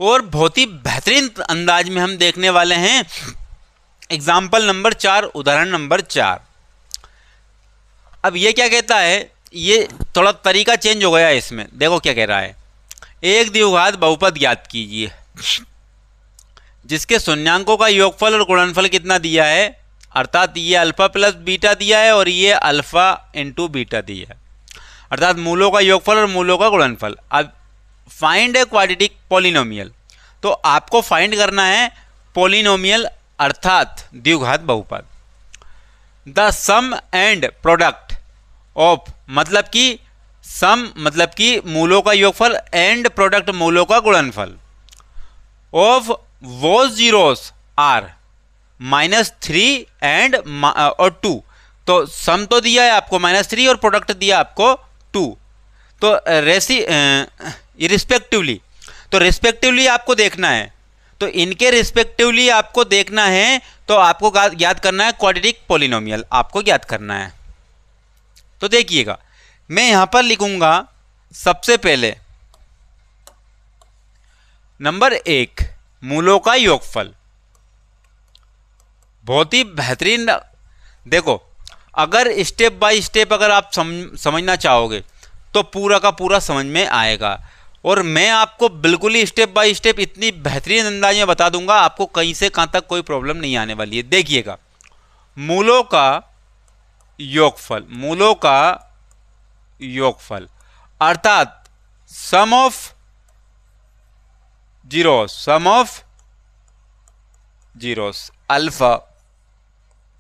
और बहुत ही बेहतरीन अंदाज में हम देखने वाले हैं एग्जाम्पल नंबर 4, उदाहरण नंबर 4। अब ये क्या कहता है, ये थोड़ा तरीका चेंज हो गया है इसमें। देखो क्या कह रहा है, एक द्विघात बहुपद ज्ञात कीजिए जिसके शून्यांकों का योगफल और गुणनफल कितना दिया है, अर्थात ये अल्फा प्लस बीटा दिया है और ये अल्फा इंटू बीटा दिया है, अर्थात मूलों का योगफल और मूलों का गुणनफल। अब फाइंड ए क्वाड्रेटिक पॉलिनोमियल, तो आपको फाइंड करना है पॉलिनोमियल अर्थात द्विघात बहुपद। The sum and product of, मतलब कि सम मतलब कि मूलों का योगफल, एंड प्रोडक्ट मूलों का गुणनफल, ऑफ वो जीरोस आर -3 एंड और 2। तो सम तो दिया है आपको -3 और प्रोडक्ट दिया आपको 2। तो रिस्पेक्टिवली, तो रिस्पेक्टिवली आपको देखना है, तो इनके रिस्पेक्टिवली आपको देखना है, तो आपको याद करना है क्वाड्रेटिक पॉलिनोमियल, आपको याद करना है। तो देखिएगा, मैं यहां पर लिखूंगा सबसे पहले नंबर 1 मूलों का योगफल। बहुत ही बेहतरीन। देखो, अगर स्टेप बाय स्टेप अगर आप समझना चाहोगे तो पूरा का पूरा समझ में आएगा, और मैं आपको बिल्कुल ही स्टेप बाय स्टेप इतनी बेहतरीन अंदाज में बता दूंगा, आपको कहीं से कहां तक कोई प्रॉब्लम नहीं आने वाली है। देखिएगा, मूलों का योगफल, मूलों का योगफल अर्थात सम ऑफ जीरोस अल्फा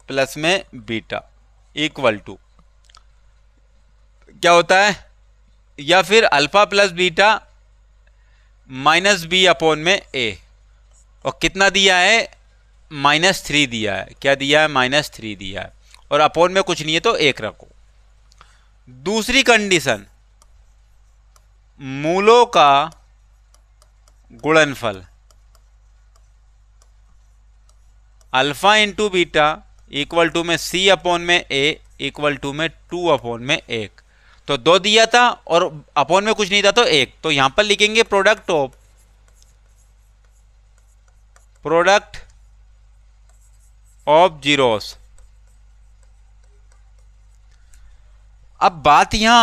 प्लस में बीटा इक्वल टू क्या होता है, या फिर alpha plus beta -b upon में a, और कितना दिया है, -3 दिया है। क्या दिया है, -3 दिया है, और अपॉन में कुछ नहीं है तो 1 रखो। दूसरी कंडीशन, मूलों का गुणनफल alpha into beta equal to में c अपॉन में a इक्वल टू में 2 अपॉन में 1। तो 2 दिया था और अपॉन में कुछ नहीं था तो 1। तो यहां पर लिखेंगे प्रोडक्ट ऑफ जीरोस। अब बात यहां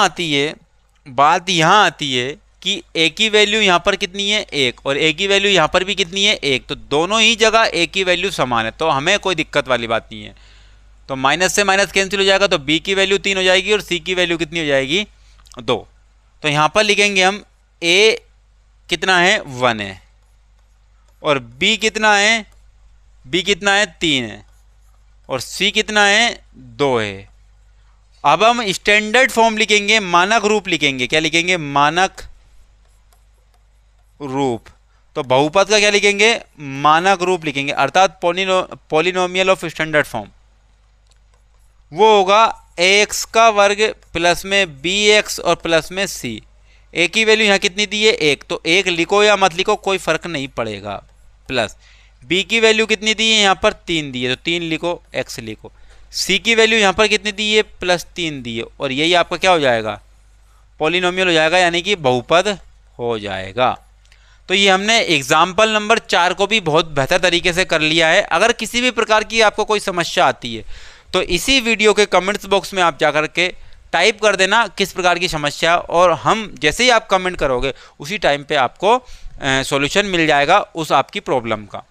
आती है कि a की वैल्यू यहां पर कितनी है, 1, और a की वैल्यू यहां पर भी कितनी है, 1। तो दोनों ही जगह a की वैल्यू समान है, तो हमें कोई दिक्कत वाली बात नहीं है। तो माइनस से माइनस कैंसिल हो जाएगा, तो b की वैल्यू 3 हो जाएगी और c की वैल्यू कितनी हो जाएगी, 2। तो यहां पर लिखेंगे हम a कितना है, 1 है, और b कितना है 3 है, और c कितना है, 2 है। अब हम स्टैंडर्ड फॉर्म लिखेंगे, मानक रूप लिखेंगे। क्या लिखेंगे, मानक रूप। तो बहुपद का क्या लिखेंगे, मानक रूप लिखेंगे, अर्थात पॉलिनोमियल ऑफ स्टैंडर्ड फॉर्म। वो होगा ax का वर्ग प्लस में bx और प्लस में c। a की वैल्यू यहाँ कितनी दी है, 1, तो 1 लिखो या मत लिखो कोई फर्क नहीं पड़ेगा, प्लस b की वैल्यू कितनी दी है, यहाँ पर 3 दी है, तो 3 लिखो, x लिखो। c की वैल्यू यहाँ पर कितनी दी है, +3 दी है, और यही आपका क्या हो जाएगा, पॉलिनोमियल हो जाएगा, यानी कि बहुपद हो जाएगा। तो ये हमने एग्जाम्पल नंबर 4 को भी बहुत बेहतर तरीके से कर लिया है। अगर किसी भी प्रकार की आपको कोई समस्या आती है तो इसी वीडियो के कमेंट्स बॉक्स में आप जाकर के टाइप कर देना किस प्रकार की समस्या, और हम जैसे ही आप कमेंट करोगे उसी टाइम पे आपको सॉल्यूशन मिल जाएगा उस आपकी प्रॉब्लम का।